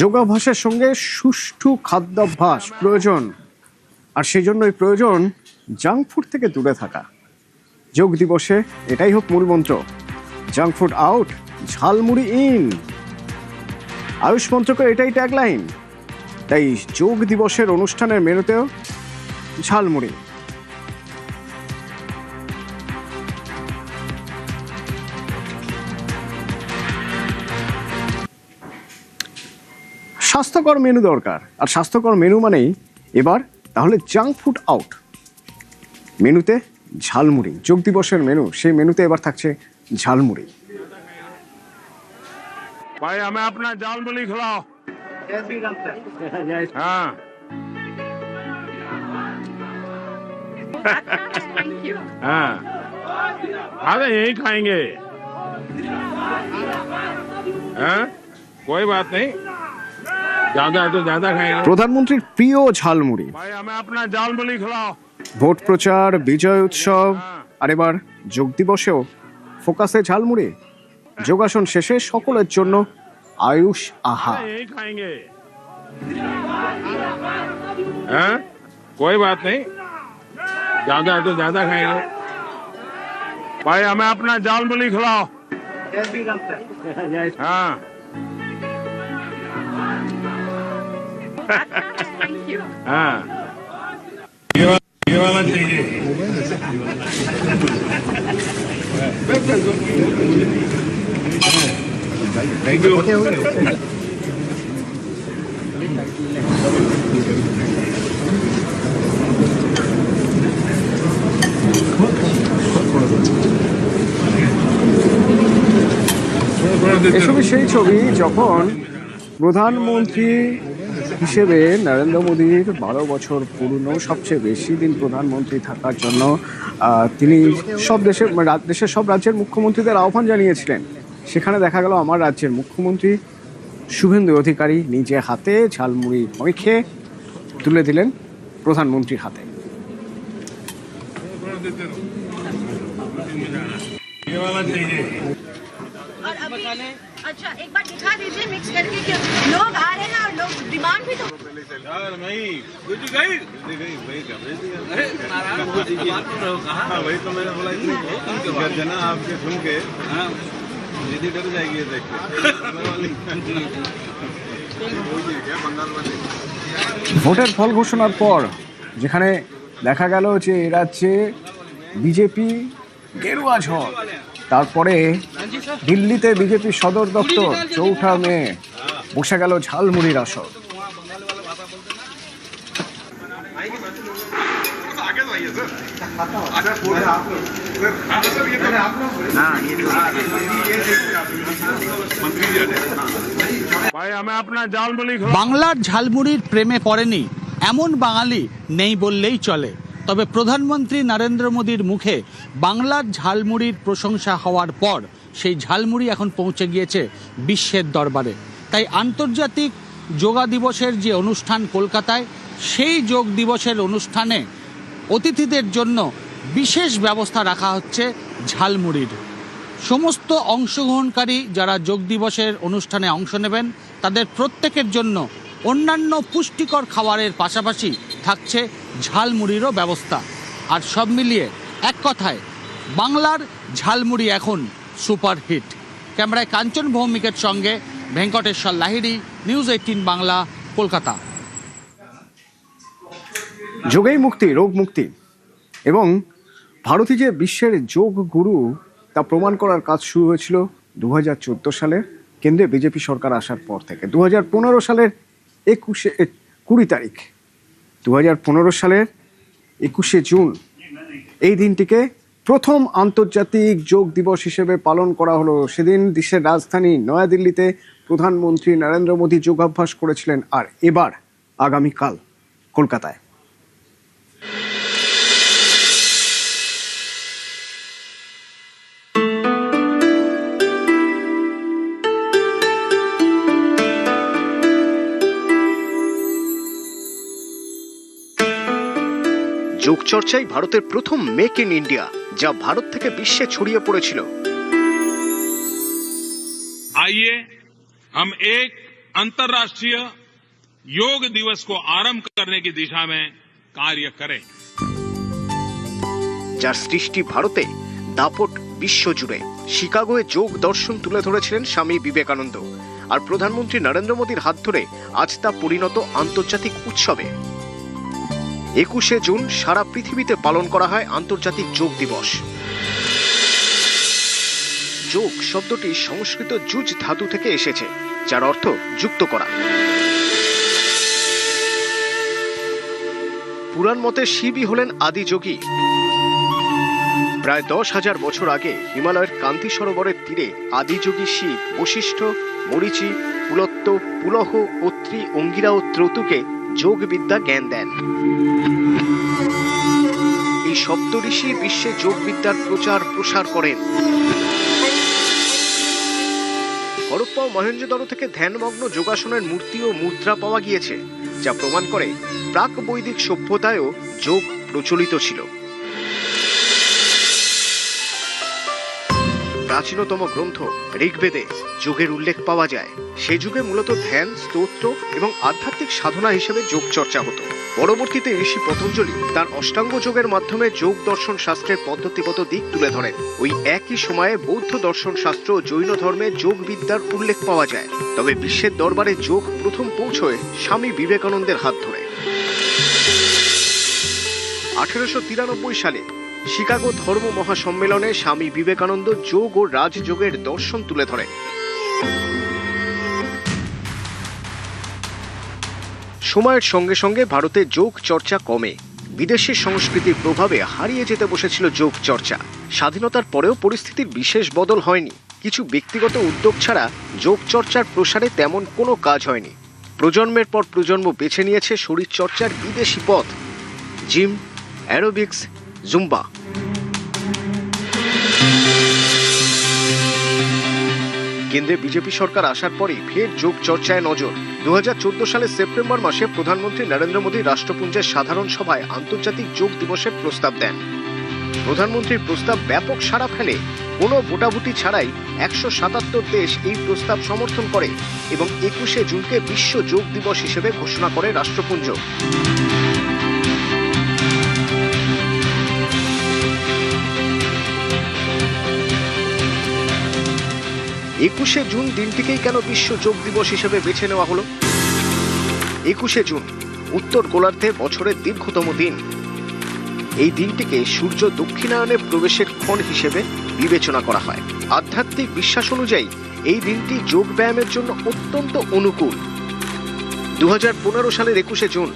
যোগাভ্যাসের সঙ্গে সুষ্ঠু খাদ্যাভ্যাস প্রয়োজন, আর সেই জন্যই প্রয়োজন জাঙ্ক ফুড থেকে দূরে থাকা। যোগ দিবসে এটাই হোক মূল মন্ত্র, junk food out, jhalmuri in. Ayush মন্ত্রকের এটাই ট্যাগলাইন। তাই যোগ দিবসের অনুষ্ঠানের মেনুতেও ঝালমুড়ি। স্বাস্থ্যকর মেনু দরকার, আর স্বাস্থ্যকর মেনু মানেই এবার তাহলে জাঙ্ক ফুড আউট। মেনুতে ঝালমুড়ি, যোগ দিবসের মেনু, সেই মেনুতে এবার থাকছে ঝালমুড়ি। भाई हमें अपना झालमुड़ी खिलाओ। हाँ हाँ अरे यही खाएंगे। हाँ कोई बात नहीं, ज्यादा है तो ज्यादा खाएंगे। প্রধানমন্ত্রীর প্রিয় ঝালমুড়ি। भाई हमें अपना झालमुड़ी खिलाओ। ভোট প্রচার, বিজয় উৎসব, আর এবার যোগ দিবসেও ফোকাসে ঝালমুড়ি। যোগাসন শেষে সকলের জন্য আয়ুষ আহার। यही खाएंगे। हाँ कोई बात नहीं, ज्यादा है तो ज्यादा खाएंगे। भाई हमें अपना झालमुड़ी खिलाओ। हाँ हाँ ये वाला चाहिए। Thank you. এসবই সেই ছবি যখন প্রধানমন্ত্রী হিসেবে নরেন্দ্র মোদীর 12 বছর পুরনো, সবচেয়ে বেশি দিন প্রধানমন্ত্রী থাকার জন্য তিনি সব দেশের সব রাজ্যের মুখ্যমন্ত্রীদের আহ্বান জানিয়েছিলেন। সেখানে দেখা গেল আমার রাজ্যের মুখ্যমন্ত্রী শুভেন্দু অধিকারী নিজে হাতে ঝালমুড়ি মেখে তুলে দিলেন প্রধানমন্ত্রীর হাতে। और अभी अच्छा एक बार दिखा दीजिए मिक्स करके कि लोग आ रहे हैं और लोग डिमांड भी तो वही तो मैंने बोला जना आपके सुन के दीदी डर जाएगी देख के। ভোটের ফল ঘোষণার পর যেখানে দেখা গেল যে এ রাজ্যে বিজেপি গেরুয়া ঝড়, তারপরে দিল্লিতে বিজেপি সদর দপ্তর 4 মে বসে গেল ঝালমুড়ির আসর। भाई हमें अपना झालमुड़ी বাংলার ঝালমুড়ির প্রেমে পড়েনি এমন বাঙালি নেই বললেই চলে। তবে প্রধানমন্ত্রী নরেন্দ্র মোদীর মুখে বাংলার ঝালমুড়ির প্রশংসা হওয়ার পর সেই ঝালমুড়ি এখন পৌঁছে গিয়েছে বিশ্বের দরবারে। তাই আন্তর্জাতিক যোগা দিবসের যে অনুষ্ঠান কলকাতায়, সেই যোগ দিবসের অনুষ্ঠানে অতিথিদের জন্য বিশেষ ব্যবস্থা রাখা হচ্ছে ঝালমুড়ির। সমস্ত অংশগ্রহণকারী যারা যোগ দিবসের অনুষ্ঠানে অংশ নেবেন তাদের প্রত্যেকের জন্য অন্যান্য পুষ্টিকর খাবারের পাশাপাশি থাকছে ঝালমুড়িরও ব্যবস্থা। আর সব মিলিয়ে এক কথায় বাংলার ঝালমুড়ি এখন সুপারহিট। ক্যামেরায় কাঞ্চন ভৌমিকের সঙ্গে ভেঙ্কটেশ্বর লাহিড়ী, নিউজ 18 বাংলা, কলকাতা। যোগেই মুক্তি, রোগ মুক্তি, এবং ভারতী যে বিশ্বের যোগ গুরু তা প্রমাণ করার কাজ শুরু হয়েছিল 2014 সালে কেন্দ্রে বিজেপি সরকার আসার পর থেকে। 2015 সালের 20 তারিখ 2015 সালের 21শে জুন এই দিনটিকে প্রথম আন্তর্জাতিক যোগ দিবস হিসেবে পালন করা হলো। সেদিন দেশের রাজধানী নয়াদিল্লিতে প্রধানমন্ত্রী নরেন্দ্র মোদী যোগাভ্যাস করেছিলেন, আর এবার আগামীকাল কলকাতায়। যোগচর্চাই ভারতের প্রথম মেক ইন ইন্ডিয়া, যা ভারত থেকে বিশ্বে ছড়িয়ে পড়েছিল। आइए हम एक अंतर्राष्ट्रीय योग दिवस को आरंभ करने की दिशा में कार्य करें। যার সৃষ্টি ভারতে দাপট বিশ্বজুড়ে। শিকাগোয় যোগ দর্শন তুলে ধরেছিলেন স্বামী বিবেকানন্দ, আর প্রধানমন্ত্রী নরেন্দ্র মোদীর হাত ধরে আজ তা পরিণত আন্তর্জাতিক উৎসবে। 21শে জুন সারা পৃথিবীতে পালন করা হয় আন্তর্জাতিক যোগ দিবস। যোগ শব্দটি সংস্কৃত যুজ ধাতু থেকে এসেছে, যার অর্থ যুক্ত করা। পুরাণ মতে শিবই হলেন আদি যোগী। প্রায় 10,000 বছর আগে হিমালয়ের কান্তি সরোবরের তীরে আদিযোগী শিব বশিষ্ঠ, মরীচি, পুলত্ত, পুলহ, অত্রি, অঙ্গিরা ও ত্রতুকে যোগ বিদ্যা জ্ঞান দেন। এই সপ্তঋষি বিশ্বে যোগ বিদ্যার প্রচার প্রসার করেন। হরপ্পা ও মহেঞ্জোদারো থেকে ধ্যানমগ্ন যোগাসনের মূর্তি ও মুদ্রা পাওয়া গিয়েছে, যা প্রমাণ করে প্রাক বৈদিক সভ্যতায়ও যোগ প্রচলিত ছিল। প্রাচীনতম গ্রন্থ ঋগ্বেদে যোগের উল্লেখ পাওয়া যায়। সে যুগে মূলত ধ্যান, স্তোত্র এবং আধ্যাত্মিক সাধনা হিসেবে যোগ চর্চা হতো। পরবর্তীতে ঋষি পতঞ্জলি তার অষ্টাঙ্গ যোগের মাধ্যমে যোগ দর্শন শাস্ত্রের পদ্ধতিগত দিক তুলে ধরেন। ওই একই সময়ে বৌদ্ধ দর্শন শাস্ত্র ও জৈন ধর্মে যোগ বিদ্যার উল্লেখ পাওয়া যায়। তবে বিশ্বের দরবারে যোগ প্রথম পৌঁছয় স্বামী বিবেকানন্দের হাত ধরে। 1893 সালে শিকাগো ধর্ম মহাসম্মেলনে স্বামী বিবেকানন্দ যোগ ও রাজযোগের দর্শন তুলে ধরেন। সময়ের সঙ্গে সঙ্গে ভারতে যোগ চর্চা কমে। বিদেশি সংস্কৃতির প্রভাবে হারিয়ে যেতে বসেছিল যোগ চর্চা। স্বাধীনতার পরেও পরিস্থিতির বিশেষ বদল হয়নি। কিছু ব্যক্তিগত উদ্যোগ ছাড়া যোগ চর্চার প্রসারে তেমন কোনো কাজ হয়নি। প্রজন্মের পর প্রজন্ম বেছে নিয়েছে শরীর চর্চার বিদেশি পথ, জিম, অ্যারোবিক্স, জুম্বা। কেন্দ্রে বিজেপি সরকার আসার পরই ফের যোগ চর্চায় নজর। 2014 সালের সেপ্টেম্বর মাসে প্রধানমন্ত্রী নরেন্দ্র মোদী রাষ্ট্রপুঞ্জের সাধারণ সভায় আন্তর্জাতিক যোগ দিবসের প্রস্তাব দেন। প্রধানমন্ত্রীর প্রস্তাব ব্যাপক সাড়া ফেলে। কোনো ভোটাভুটি ছাড়াই 177 দেশ এই প্রস্তাব সমর্থন করে এবং 21শে জুনকে বিশ্ব যোগ দিবস হিসেবে ঘোষণা করে রাষ্ট্রপুঞ্জ। 21শে জুন দিনটিকেই কেন বিশ্ব যোগ দিবস হিসেবে বেছে নেওয়া হলো? 21শে জুন উত্তর গোলার্ধে বছরের দীর্ঘতম দিন। এই দিনটিকে সূর্য দক্ষিণায়নে প্রবেশের ক্ষণ হিসেবে বিবেচনা করা হয়। আধ্যাত্মিক বিশ্বাস অনুযায়ী এই দিনটি যোগ ব্যায়ামের জন্য অত্যন্ত অনুকূল। 2015 সালের 21শে জুন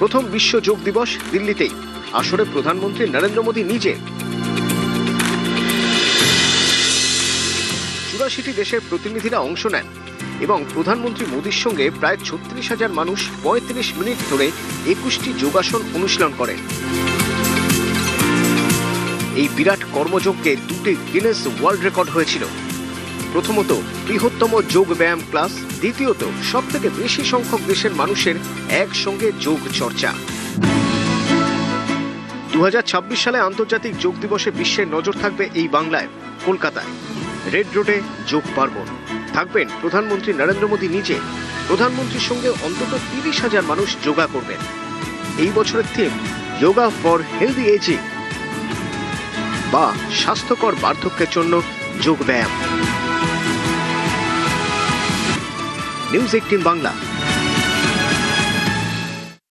প্রথম বিশ্ব যোগ দিবস দিল্লিতেই। আসরে প্রধানমন্ত্রী নরেন্দ্র মোদী নিজে। 84টি দেশের প্রতিনিধিরা অংশ নেন এবং প্রধানমন্ত্রী মোদীর সঙ্গে প্রায় 36,000 মানুষ 35 মিনিট ধরে 21টি যোগাসন অনুশীলন করেন। এই বিরাট কর্মযজ্ঞে 2টি গিনেস ওয়ার্ল্ড রেকর্ড হয়েছিল। প্রথমত বৃহত্তম যোগ ব্যায়াম ক্লাস, দ্বিতীয়ত সবথেকে বেশি সংখ্যক দেশের মানুষের একসঙ্গে যোগ চর্চা। 2026 সালে আন্তর্জাতিক যোগ দিবসে বিশ্বের নজর থাকবে এই বাংলায়, কলকাতায়। রেড রোডে যোগ পার্বণ। থাকবেন প্রধানমন্ত্রী নরেন্দ্র মোদী নিজে। প্রধানমন্ত্রীর সঙ্গে অন্তত 30,000 মানুষ যোগা করবেন। এই বছরের theme yoga for healthy ageing, বা স্বাস্থ্যকর বার্ধক্যের জন্য যোগ ব্যায়াম। নিউজ 18 বাংলা।